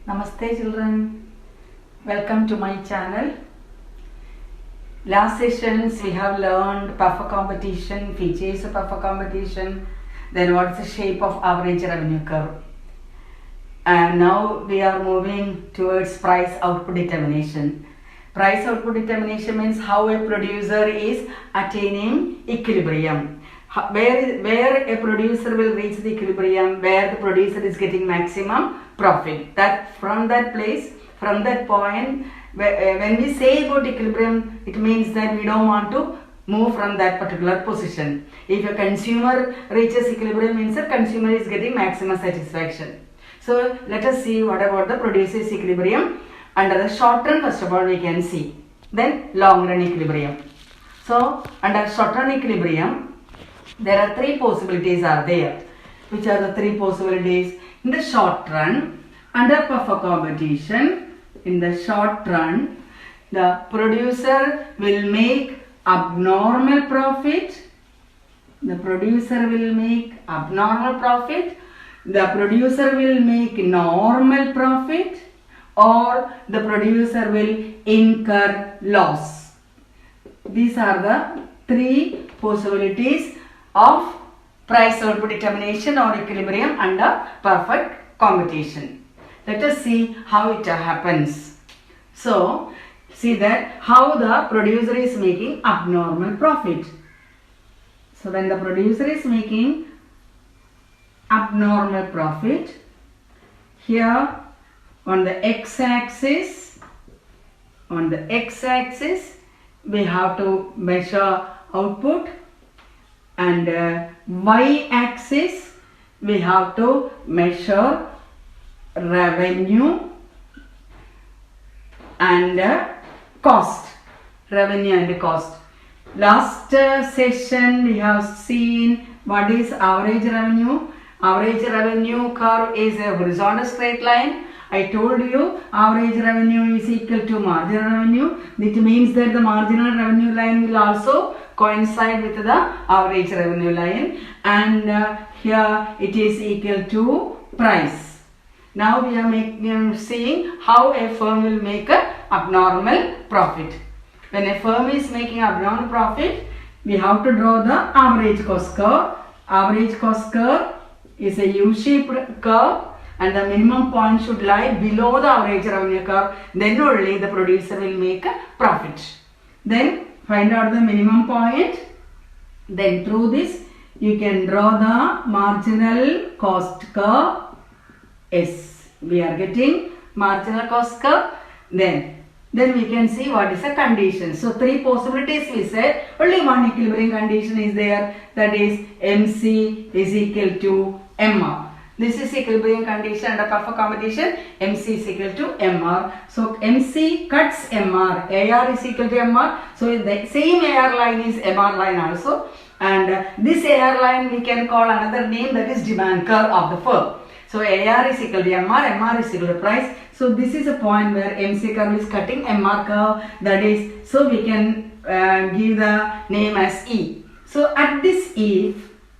Namaste children, welcome to my channel. Last sessions we have learned buffer competition, features of buffer competition, then what's the shape of average revenue curve. And now we are moving towards price output determination. Price output determination means how a producer is attaining equilibrium. Where a producer will reach the equilibrium, where the producer is getting maximum profit. That from that place, from that point, when we say about equilibrium, it means that we don't want to move from that particular position. If a consumer reaches equilibrium, means that consumer is getting maximum satisfaction. So let us see what about the producer's equilibrium. Under the short run, first of all, we can see. Then long run equilibrium. So under short run equilibrium, there are three possibilities are there. Which are the three possibilities? In the short run, under buffer competition, in the short run, the producer will make abnormal profit. The producer will make abnormal profit. The producer will make normal profit, or the producer will incur loss. These are the three possibilities of price output determination or equilibrium under perfect competition. Let us see how it happens. So, see that how the producer is making abnormal profit. So, when the producer is making abnormal profit, here on the x-axis, we have to measure output, and y-axis we have to measure revenue and cost. Revenue and cost. Last session we have seen what is average revenue. Average revenue curve is a horizontal straight line. I told you average revenue is equal to marginal revenue. It means that the marginal revenue line will also coincide with the average revenue line, and here it is equal to price. Now we are seeing how a firm will make a abnormal profit. When a firm is making abnormal profit, we have to draw the average cost curve. Average cost curve is a U-shaped curve, and the minimum point should lie below the average revenue curve. Then only the producer will make a profit. Then find out the minimum point. Then through this you can draw the marginal cost curve. Yes, we are getting marginal cost curve. Then we can see what is the condition. So three possibilities we said. Only one equilibrium condition is there, that is MC is equal to MR. This is equilibrium condition under buffer competition. MC is equal to MR. So MC cuts MR. AR is equal to MR. So the same AR line is MR line also. And this AR line we can call another name, that is demand curve of the firm. So AR is equal to MR. MR is equal to price. So this is a point where MC curve is cutting MR curve. That is, so we can give the name as E. So at this E,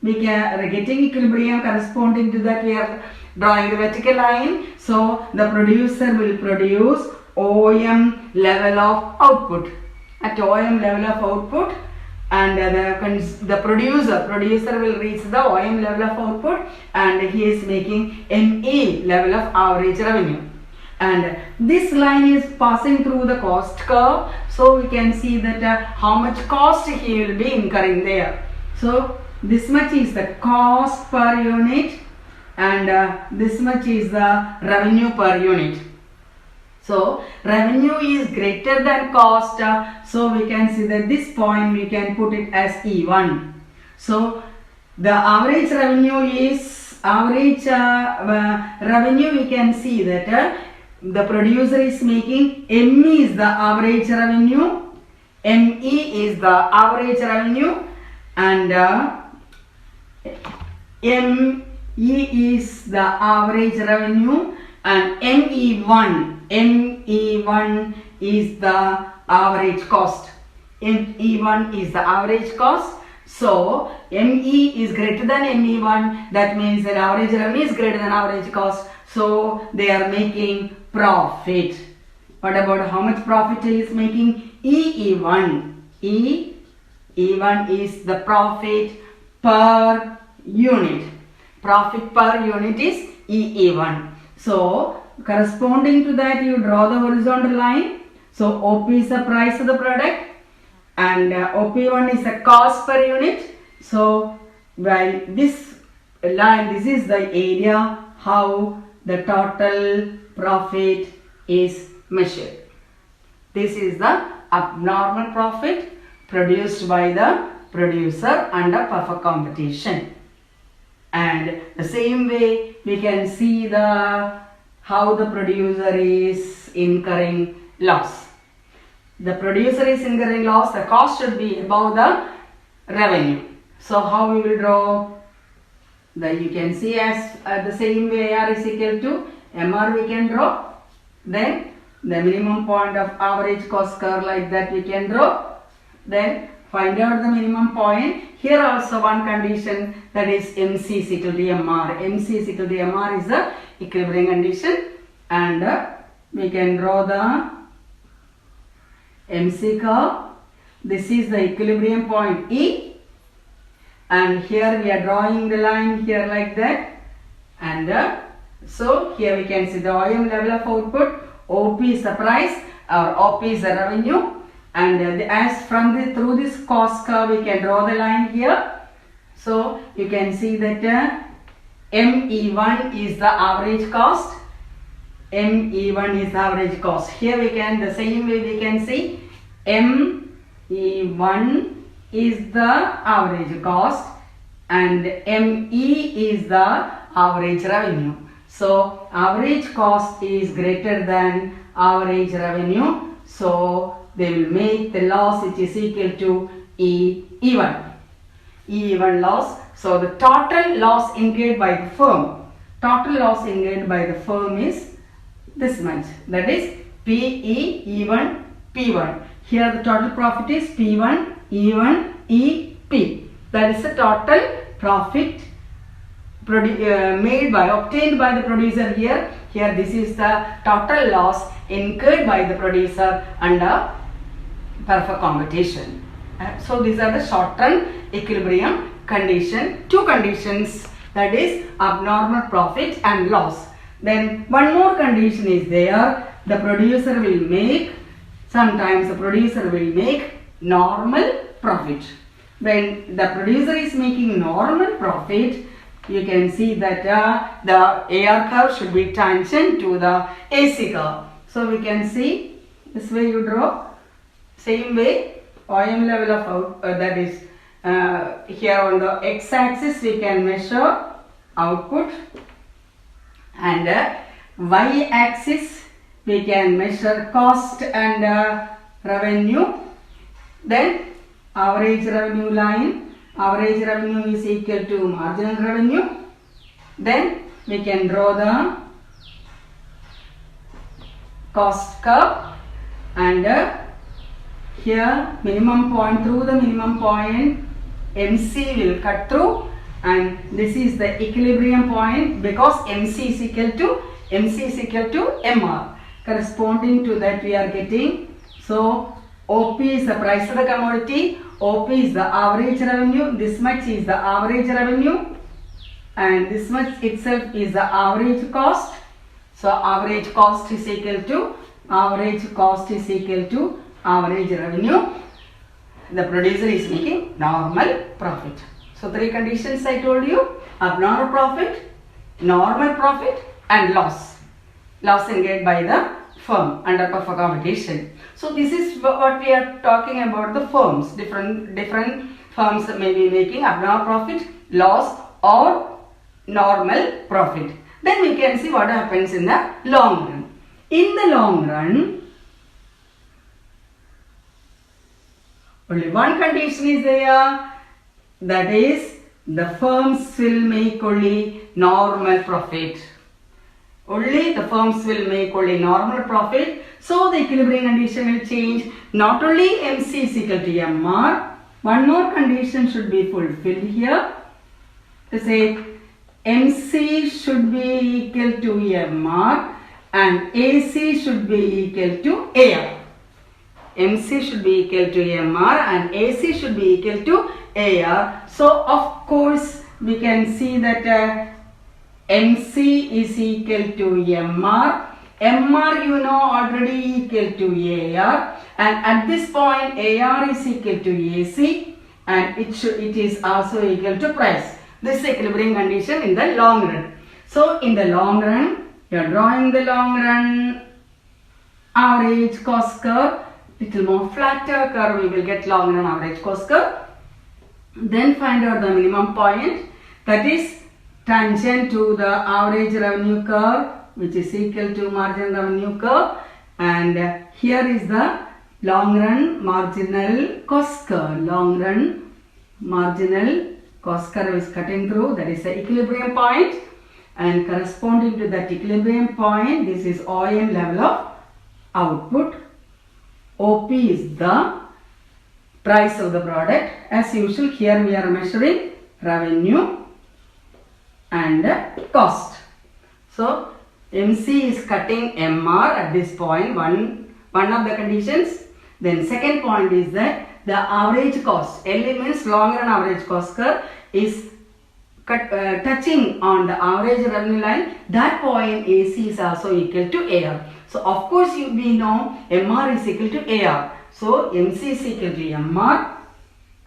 we are getting equilibrium. Corresponding to that, we are drawing the vertical line. So the producer will produce OM level of output. At OM level of output, and the producer will reach the OM level of output, and he is making ME level of average revenue. And this line is passing through the cost curve. So we can see that how much cost he will be incurring there. So this much is the cost per unit, and this much is the revenue per unit. So revenue is greater than cost, so we can see that this point we can put it as E1. So the average revenue is revenue. We can see that the producer is making ME is the average revenue, ME is the average revenue, and ME is the average revenue, and ME1 is the average cost. ME1 is the average cost. So ME is greater than ME1. That means that average revenue is greater than average cost. So they are making profit. What about how much profit he is making? E1. E1 is the profit per unit. Profit per unit is E1. So corresponding to that, you draw the horizontal line. So OP is the price of the product and OP1 is the cost per unit. So while this line, this is the area how the total profit is measured. This is the abnormal profit produced by the producer under perfect competition. And the same way we can see how the producer is incurring loss. The producer is incurring loss, the cost should be above the revenue. So how we will draw? You can see as the same way AR is equal to MR we can draw. Then the minimum point of average cost curve like that we can draw. Then find out the minimum point. Here also one condition, that is MC is equal to MR. MC is equal to MR is the equilibrium condition, and we can draw the MC curve. This is the equilibrium point E, and here we are drawing the line here like that, and so here we can see the OM level of output. OP is the price or OP is the revenue, and as from through this cost curve we can draw the line here. So you can see that ME1 is the average cost. ME1 is the average cost. Here we can, the same way we can see ME1 is the average cost and ME is the average revenue. So average cost is greater than average revenue. So they will make the loss which is equal to E1. E1 loss. So the total loss incurred by the firm. Total loss incurred by the firm is this much. That is PE, E1, P1. Here the total profit is P1, E1, EP. That is the total profit obtained by the producer here. Here this is the total loss incurred by the producer under perfect competition. So these are the short-term equilibrium condition. Two conditions, that is abnormal profit and loss. Then one more condition is there. The producer will make, sometimes the producer will make normal profit. When the producer is making normal profit, you can see that the AR curve should be tangent to the AC curve. So we can see this way you draw. Same way OM level of that is here on the x-axis we can measure output, and y-axis we can measure cost and revenue. Then average revenue line, average revenue is equal to marginal revenue. Then we can draw the cost curve, and here minimum point, through the minimum point MC will cut through, and this is the equilibrium point because MC is equal to MR. Corresponding to that we are getting, so OP is the price of the commodity, OP is the average revenue, this much is the average revenue, and this much itself is the average cost. So average cost is equal to average revenue. The producer is making normal profit. So three conditions I told you: abnormal profit, normal profit, and loss incurred by the firm under perfect competition. So this is what we are talking about, the firms. Different firms may be making abnormal profit, loss, or normal profit. Then we can see what happens in the long run. In the long run, only one condition is there, that is the firms will make only normal profit. Only the firms will make only normal profit. So the equilibrium condition will change. Not only MC is equal to MR, one more condition should be fulfilled here. To say MC should be equal to MR and AC should be equal to AR. MC should be equal to MR and AC should be equal to AR. So of course we can see that MC is equal to MR. MR you know already equal to AR, and at this point AR is equal to AC and it is also equal to price. This is equilibrium condition in the long run. So in the long run, you are drawing the long run average cost curve, little more flatter curve, we will get long run average cost curve. Then find out the minimum point, that is tangent to the average revenue curve, which is equal to marginal revenue curve, and here is the long run marginal cost curve. Long run marginal cost curve is cutting through, that is the equilibrium point, and corresponding to that equilibrium point, this is OM level of output. OP is the price of the product. As usual, here we are measuring revenue and cost. So MC is cutting MR at this point, one of the conditions. Then second point is that the average cost, L means long run average cost curve, is touching on the average revenue line. That point AC is also equal to AR. So of course we know MR is equal to AR. So MC is equal to MR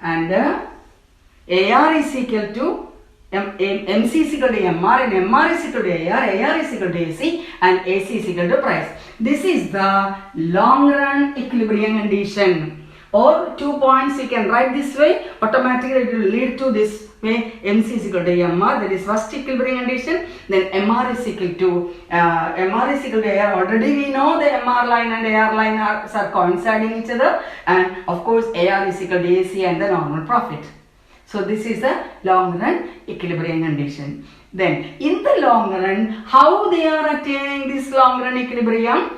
and AR is equal to MC is equal to MR and MR is equal to AR, AR is equal to AC and AC is equal to price. This is the long run equilibrium condition. Or 2 points you can write this way, automatically it will lead to this way. MC is equal to MR, that is first equilibrium condition. Then MR is equal to AR. Already we know the MR line and AR line are coinciding each other, and of course AR is equal to AC and the normal profit. So this is the long run equilibrium condition. Then in the long run, how they are attaining this long run equilibrium?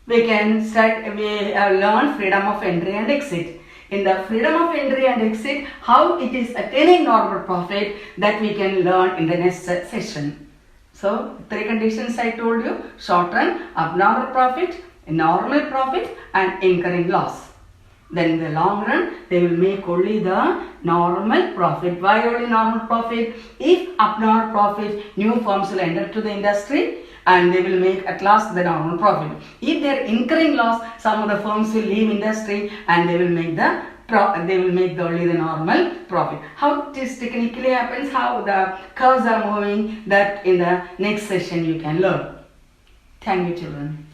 We can learn freedom of entry and exit. In the freedom of entry and exit, how it is attaining normal profit, that we can learn in the next session. So 3 conditions I told you: short run, abnormal profit, normal profit and incurring loss. Then in the long run, they will make only the normal profit. Why only normal profit? If abnormal profit, new firms will enter to the industry and they will make at last the normal profit. If they are incurring loss, some of the firms will leave industry and they will make only the normal profit. How this technically happens, how the curves are moving, that in the next session you can learn. Thank you, children.